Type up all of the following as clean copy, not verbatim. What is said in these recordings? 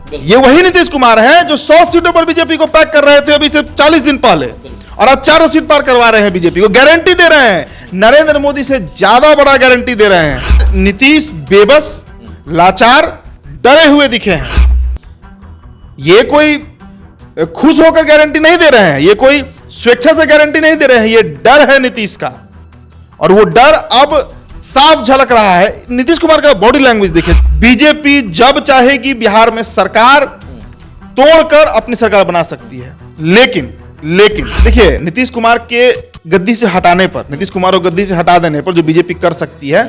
ये वही नीतीश कुमार हैं जो 100 सीटों पर बीजेपी को पैक कर रहे थे अभी से 40 दिन पहले, और आज 4 सीट पार करवा रहे हैं बीजेपी को। गारंटी दे रहे हैं, नरेंद्र मोदी से ज्यादा बड़ा गारंटी दे रहे हैं। नीतीश बेबस, लाचार, डरे हुए दिखे हैं। ये कोई खुश होकर गारंटी नहीं दे रहे हैं, ये कोई स्वेच्छा से गारंटी नहीं दे रहे हैं, ये डर है नीतीश का, और वो डर अब साफ झलक रहा है। नीतीश कुमार का बॉडी लैंग्वेज देखिए। बीजेपी जब चाहेगी बिहार में सरकार तोड़कर अपनी सरकार बना सकती है, लेकिन देखिए नीतीश कुमार के गद्दी से हटाने पर, नीतीश कुमार को गद्दी से हटा देने पर जो बीजेपी कर सकती है,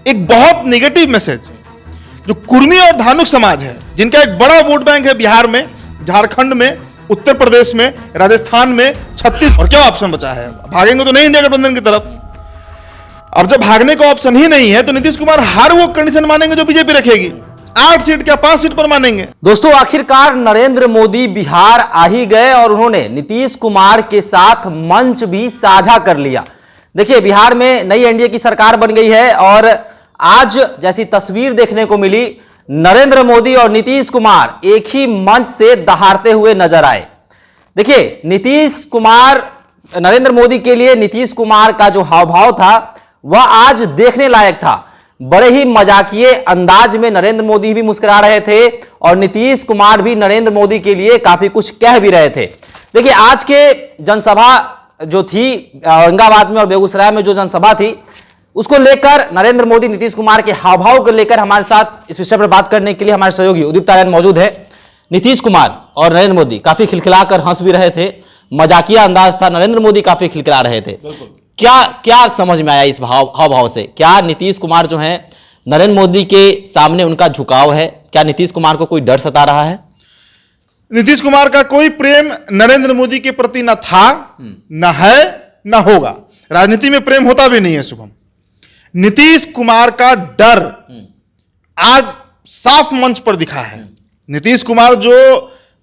एक बहुत नेगेटिव मैसेज जो कुर्मी और धानुक समाज है, जिनका एक बड़ा वोट बैंक है बिहार में, झारखंड में, उत्तर प्रदेश में, राजस्थान में, छत्तीसगढ़, और क्या ऑप्शन बचा है? भागेंगे तो नहीं इंडिया गठबंधन की तरफ। अब जब भागने का ऑप्शन ही नहीं है तो नीतीश कुमार हर वो कंडीशन मानेंगे जो बीजेपी रखेगी। 8 सीट क्या 5 सीट पर मानेंगे। दोस्तों, आखिरकार नरेंद्र मोदी बिहार आ ही गए और उन्होंने नीतीश कुमार के साथ मंच भी साझा कर लिया। देखिए, बिहार में नई एनडीए की सरकार बन गई है और आज जैसी तस्वीर देखने को मिली, नरेंद्र मोदी और नीतीश कुमार एक ही मंच से दहाड़ते हुए नजर आए। देखिए, नीतीश कुमार, नरेंद्र मोदी के लिए नीतीश कुमार का जो हाव भाव था वह आज देखने लायक था। बड़े ही मजाकिये अंदाज में नरेंद्र मोदी भी मुस्कुरा रहे थे और नीतीश कुमार भी नरेंद्र मोदी के लिए काफी कुछ कह भी रहे थे। देखिए, आज के जनसभा जो थी औरंगाबाद में और बेगूसराय में जो जनसभा थी, उसको लेकर नरेंद्र मोदी नीतीश कुमार के हाव भाव को लेकर हमारे साथ इस विषय पर बात करने के लिए हमारे सहयोगी उदित तारण मौजूद है। नीतीश कुमार और नरेंद्र मोदी काफी खिलखिलाकर हंस भी रहे थे, मजाकिया अंदाज था, नरेंद्र मोदी काफी खिलखिला रहे थे। क्या समझ में आया इस हाव भाव से? क्या नीतीश कुमार जो हैं, नरेंद्र मोदी के सामने उनका झुकाव है? क्या नीतीश कुमार को कोई डर सता रहा है? नीतीश कुमार का कोई प्रेम नरेंद्र मोदी के प्रति न था, न है, न होगा। राजनीति में प्रेम होता भी नहीं है शुभम। नीतीश कुमार का डर आज साफ मंच पर दिखा है। नीतीश कुमार जो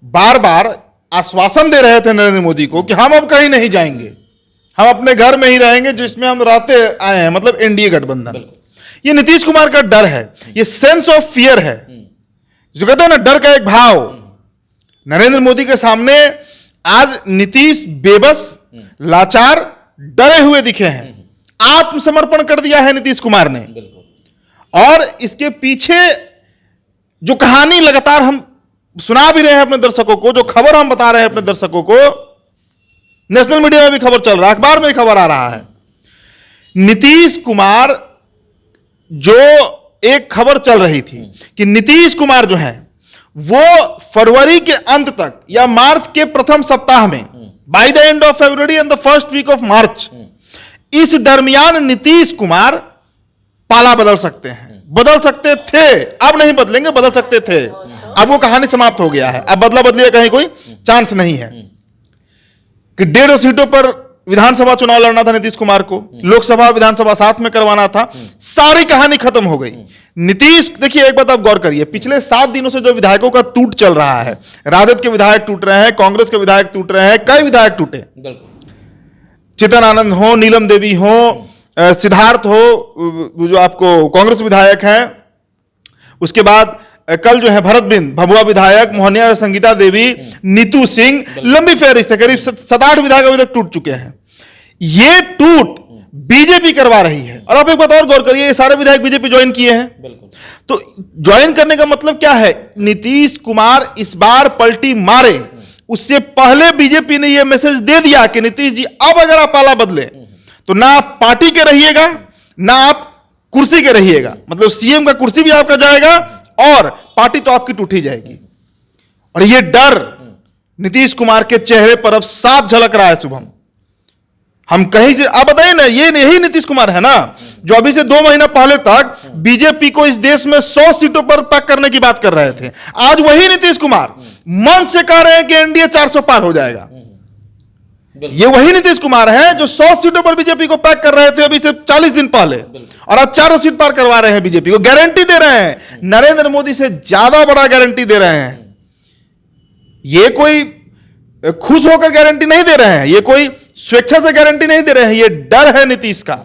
बार बार आश्वासन दे रहे थे नरेंद्र मोदी को कि हम अब कहीं नहीं जाएंगे, हम अपने घर में ही रहेंगे जिसमें हम रहते आए हैं, मतलब एनडीए गठबंधन। ये नीतीश कुमार का डर है, ये सेंस ऑफ फियर है, जो कहते हैं ना डर का एक भाव। नरेंद्र मोदी के सामने आज नीतीश बेबस, लाचार, डरे हुए दिखे हैं। आत्मसमर्पण कर दिया है नीतीश कुमार ने, और इसके पीछे जो कहानी लगातार हम सुना भी रहे हैं अपने दर्शकों को, जो खबर हम बता रहे हैं अपने दर्शकों को, नेशनल मीडिया में भी खबर चल रहा है, अखबार में भी खबर आ रहा है। नीतीश कुमार, जो एक खबर चल रही थी कि नीतीश कुमार जो है वो फरवरी के अंत तक या मार्च के प्रथम सप्ताह में, by the end of February and the first week of March, इस दरमियान नीतीश कुमार पाला बदल सकते हैं, बदल सकते थे, अब नहीं बदलेंगे, बदल सकते थे। अब वो कहानी समाप्त हो गया है, अब बदला बदली कहीं कोई चांस नहीं है कि 150 सीटों पर विधानसभा चुनाव लड़ना था नीतीश कुमार को, लोकसभा विधानसभा साथ में करवाना था, सारी कहानी खत्म हो गई। नीतीश, देखिए एक बात आप गौर करिए, पिछले 7 दिनों से जो विधायकों का टूट चल रहा है, राजद के विधायक टूट रहे हैं, कांग्रेस के विधायक टूट रहे हैं, कई विधायक टूटे, चितन आनंद हो, नीलम देवी हो, सिद्धार्थ हो जो आपको कांग्रेस विधायक हैं, उसके बाद कल जो है भरत बिंद भभुआ विधायक, मोहनिया संगीता देवी, नीतू सिंह, लंबी फेहरिस्त है, करीब 7-8 विधायक अभी तक टूट चुके हैं। ये टूट बीजेपी करवा रही है। और आप एक बात और गौर करिए, ये सारे विधायक बीजेपी ज्वाइन किए हैं। तो ज्वाइन करने का मतलब क्या है? नीतीश कुमार इस बार पलटी मारे, उससे पहले बीजेपी ने यह मैसेज दे दिया कि नीतीश जी अब अगर आप पाला बदले तो ना आप पार्टी के रहिएगा, ना आप कुर्सी के रहिएगा, मतलब सीएम का कुर्सी भी आपका जाएगा और पार्टी तो आपकी टूट ही जाएगी। और यह डर नीतीश कुमार के चेहरे पर अब साफ झलक रहा है शुभम। हम कहीं से, आप बताइए ना, ये यही नीतीश कुमार है ना जो अभी से 2 महीना पहले तक बीजेपी को इस देश में 100 सीटों पर पैक करने की बात कर रहे थे। आज वही नीतीश कुमार मन से कह रहे हैं कि एनडीए 400 पार हो जाएगा। ये वही नीतीश कुमार है जो 100 सीटों पर बीजेपी को पैक कर रहे थे अभी से 40 दिन पहले, और आज 4 सीट पार करवा रहे हैं बीजेपी को। गारंटी दे रहे हैं, नरेंद्र मोदी से ज्यादा बड़ा गारंटी दे रहे हैं। ये कोई खुश होकर गारंटी नहीं दे रहे हैं, ये कोई स्वेच्छा से गारंटी नहीं दे रहे हैं, ये डर है नीतीश का,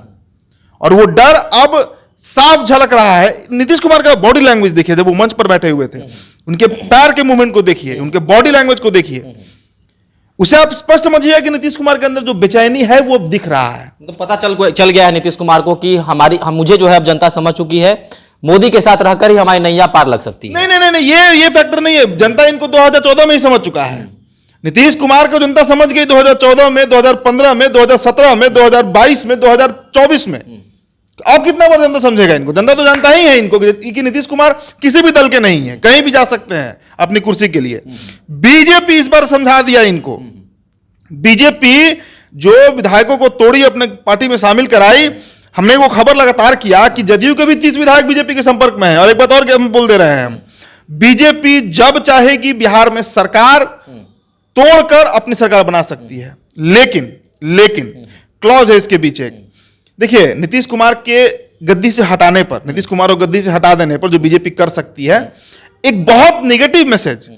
और वो डर अब साफ झलक रहा है। नीतीश कुमार का बॉडी लैंग्वेज देखिए जब वो मंच पर बैठे हुए थे, उनके पैर के मूवमेंट को देखिए, उनके बॉडी लैंग्वेज को देखिए, उसे आप स्पष्ट समझिए कि नीतीश कुमार के अंदर जो बेचैनी है वो अब दिख रहा है। तो पता चल गया है नीतीश कुमार को कि मुझे जो है अब जनता समझ चुकी है, मोदी के साथ रहकर ही हमारी नैया पार लग सकती है। नहीं, ये फैक्टर नहीं है। जनता इनको 2014 में ही समझ चुका है। नीतीश कुमार को जनता समझ गई 2014 में, 2015 में, 2017 में, 2022 में, 2024 में। तो अब कितना बार जनता समझेगा इनको? जनता तो जानता ही है इनको कि नीतीश कुमार किसी भी दल के नहीं है, कहीं भी जा सकते हैं अपनी कुर्सी के लिए। बीजेपी इस बार समझा दिया इनको। बीजेपी जो विधायकों को तोड़ी, अपने पार्टी में शामिल कराई, हमने वो खबर लगातार किया कि जदयू के भी 30 विधायक बीजेपी के संपर्क में हैं। और एक बात और हम बोल दे रहे हैं, बीजेपी जब चाहेगी बिहार में सरकार तोड़कर अपनी सरकार बना सकती है। लेकिन क्लॉज है इसके पीछे। देखिए, नीतीश कुमार के गद्दी से हटाने पर, नीतीश कुमार को गद्दी से हटा देने पर जो बीजेपी कर सकती है, एक बहुत नेगेटिव मैसेज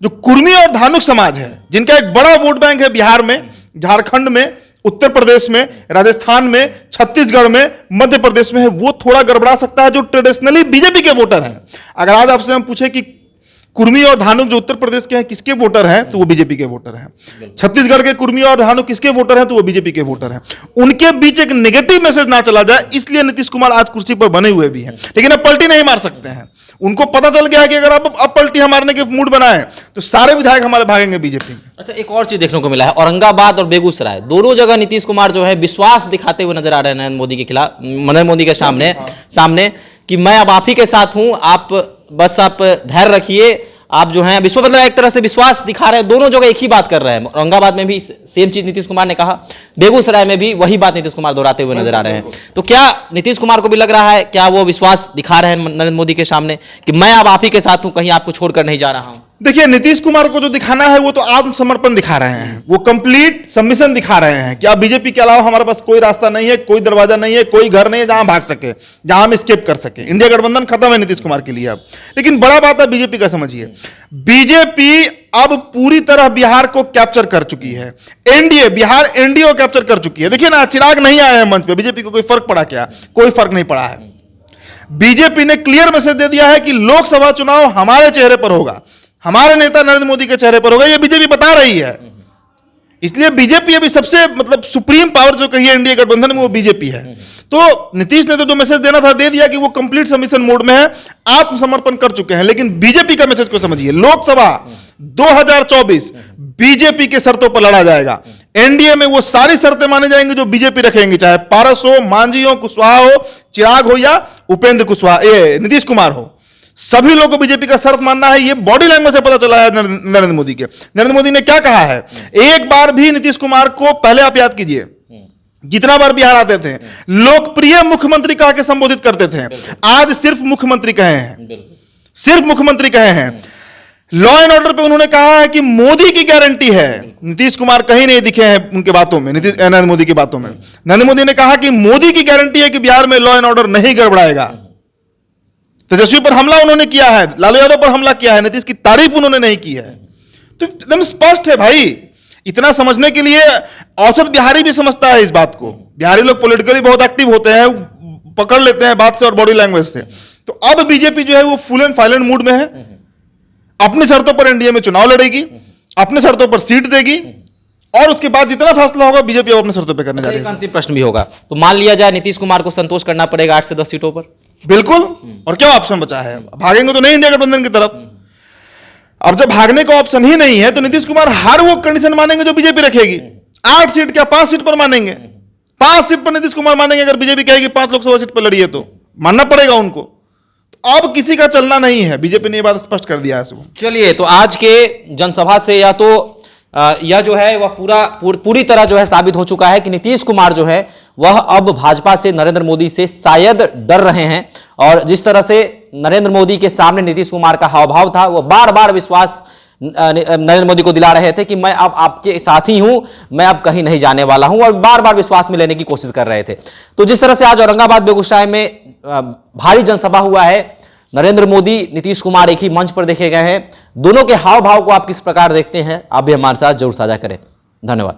जो कुर्मी और धानुक समाज है, जिनका एक बड़ा वोट बैंक है बिहार में, झारखंड में, उत्तर प्रदेश में, राजस्थान में, छत्तीसगढ़ में, मध्य प्रदेश में है, वो थोड़ा गड़बड़ा सकता है, जो ट्रेडिशनली बीजेपी के वोटर हैं। अगर आज आपसे हम पूछे कि कुर्मी और धानुक जो उत्तर प्रदेश के हैं किसके वोटर हैं, तो वो बीजेपी के वोटर हैं। छत्तीसगढ़ के कुर्मी और धानुक किसके वोटर हैं, तो वो बीजेपी के वोटर हैं। उनके बीच एक नेगेटिव मैसेज ना चला जाए, इसलिए नीतीश कुमार आज कुर्सी पर बने हुए भी हैं। लेकिन अब पलटी नहीं मार सकते हैं। उनको पता चल गया है कि अगर अब पलटी मारने के मूड बनाए तो सारे विधायक हमारे भागेंगे बीजेपी में। अच्छा, एक और चीज देखने को मिला है, औरंगाबाद और बेगूसराय दोनों जगह नीतीश कुमार जो है विश्वास दिखाते हुए नजर आ रहे हैं नरेंद्र मोदी के खिलाफ, नरेंद्र मोदी के सामने कि मैं अब आप ही के साथ हूं, आप बस आप धैर्य रखिए, आप जो हैं विश्व, मतलब एक तरह से विश्वास दिखा रहे हैं। दोनों जगह एक ही बात कर रहे हैं। औरंगाबाद में भी सेम चीज नीतीश कुमार ने कहा, बेगूसराय में भी वही बात नीतीश कुमार दोहराते हुए नजर आ रहे हैं। तो क्या नीतीश कुमार को भी लग रहा है, क्या वो विश्वास दिखा रहे हैं नरेंद्र मोदी के सामने कि मैं अब आप ही के साथ हूं, कहीं आपको छोड़कर नहीं जा रहा हूं? देखिए, नीतीश कुमार को जो दिखाना है वो तो आत्मसमर्पण दिखा रहे हैं, वो कंप्लीट सबमिशन दिखा रहे हैं कि अब बीजेपी के अलावा हमारे पास कोई रास्ता नहीं है, कोई दरवाजा नहीं है, कोई घर नहीं है जहां भाग सके, जहां हम एस्केप कर सके। इंडिया गठबंधन खत्म है नीतीश कुमार के लिए अब। लेकिन बड़ा बात है बीजेपी का, समझिए, बीजेपी अब पूरी तरह बिहार को कैप्चर कर चुकी है। एनडीए, बिहार एनडीए को कैप्चर कर चुकी है। देखिए ना, चिराग नहीं आए हैं मंच पे, बीजेपी को कोई फर्क पड़ा क्या? कोई फर्क नहीं पड़ा है। बीजेपी ने क्लियर मैसेज दे दिया है कि लोकसभा चुनाव हमारे चेहरे पर होगा, हमारे नेता नरेंद्र मोदी के चेहरे पर होगा। ये बीजेपी बता रही है। इसलिए बीजेपी अभी सबसे मतलब सुप्रीम पावर जो कही है इंडिया गठबंधन में, वो बीजेपी है। तो नीतीश ने तो जो मैसेज देना था दे दिया कि वो कंप्लीट सबमिशन मोड में है, आत्मसमर्पण कर चुके हैं। लेकिन बीजेपी का मैसेज को समझिए, लोकसभा 2024 बीजेपी के शर्तों पर लड़ा जाएगा। एनडीए में वो सारी शर्तें माने जाएंगी जो बीजेपी रखेंगे, चाहे पारस हो, मांझी हो, कुशवाहा हो, चिराग हो या उपेंद्र कुशवाहा, नीतीश कुमार हो। सभी लोगों को बीजेपी का शर्त मानना है। ये बॉडी लैंग्वेज से पता चला है नरेंद्र मोदी के। नरेंद्र मोदी ने क्या कहा है? एक बार भी नीतीश कुमार को, पहले आप याद कीजिए, जितना बार बिहार आते थे लोकप्रिय मुख्यमंत्री कह के संबोधित करते थे, आज सिर्फ मुख्यमंत्री कहे हैं, सिर्फ मुख्यमंत्री कहे हैं। लॉ एंड ऑर्डर पे उन्होंने कहा है कि मोदी की गारंटी है। नीतीश कुमार कहीं नहीं दिखे हैं उनके बातों में, नरेंद्र मोदी की बातों में। नरेंद्र मोदी ने कहा कि मोदी की गारंटी है कि बिहार में लॉ एंड ऑर्डर नहीं गड़बड़ाएगा। तेजस्वी पर हमला उन्होंने किया है, लालू यादव पर हमला किया है, नीतीश की तारीफ उन्होंने नहीं की है। तो एकदम स्पष्ट है भाई। इतना समझने के लिए औसत बिहारी भी समझता है इस बात को। बिहारी लोग पॉलिटिकली बहुत एक्टिव होते हैं, पकड़ लेते हैं बात से और बॉडी लैंग्वेज से। तो अब बीजेपी जो है वो फुल एंड फाइलेंट मूड में है। अपनी शर्तों पर एनडीए में चुनाव लड़ेगी, अपने शर्तों पर सीट देगी, और उसके बाद जितना फैसला होगा बीजेपी अपने शर्तों पर करने जा रही है। अंतिम प्रश्न भी होगा, तो मान लिया जाए नीतीश कुमार को संतोष करना पड़ेगा 8 से 10 सीटों पर? बिल्कुल। और क्या ऑप्शन बचा है? भागेंगे तो नहीं इंडिया गठबंधन की तरफ। अब जब भागने का ऑप्शन ही नहीं है तो नीतीश कुमार हर वो कंडीशन मानेंगे जो बीजेपी रखेगी। 8 सीट क्या 5 सीट पर मानेंगे? 5 सीट पर नीतीश कुमार मानेंगे। अगर बीजेपी कहेगी 5 लोकसभा सीट पर लड़िए तो मानना पड़ेगा उनको। तो अब किसी का चलना नहीं है, बीजेपी ने ये बात स्पष्ट कर दिया है सुबह। चलिए, तो आज के जनसभा से या तो यह जो है वह पूरी तरह जो है साबित हो चुका है कि नीतीश कुमार जो है वह अब भाजपा से, नरेंद्र मोदी से शायद डर रहे हैं। और जिस तरह से नरेंद्र मोदी के सामने नीतीश कुमार का हाव भाव था, वह बार बार विश्वास नरेंद्र मोदी को दिला रहे थे कि मैं अब आपके साथ ही हूं, मैं अब कहीं नहीं जाने वाला हूं, और बार बार विश्वास में लेने की कोशिश कर रहे थे। तो जिस तरह से आज औरंगाबाद बेगूसराय में भारी जनसभा हुआ है, नरेंद्र मोदी, नीतीश कुमार एक ही मंच पर देखे गए हैं। दोनों के हाव भाव को आप किस प्रकार देखते हैं, आप भी हमारे साथ जरूर साझा करें। धन्यवाद।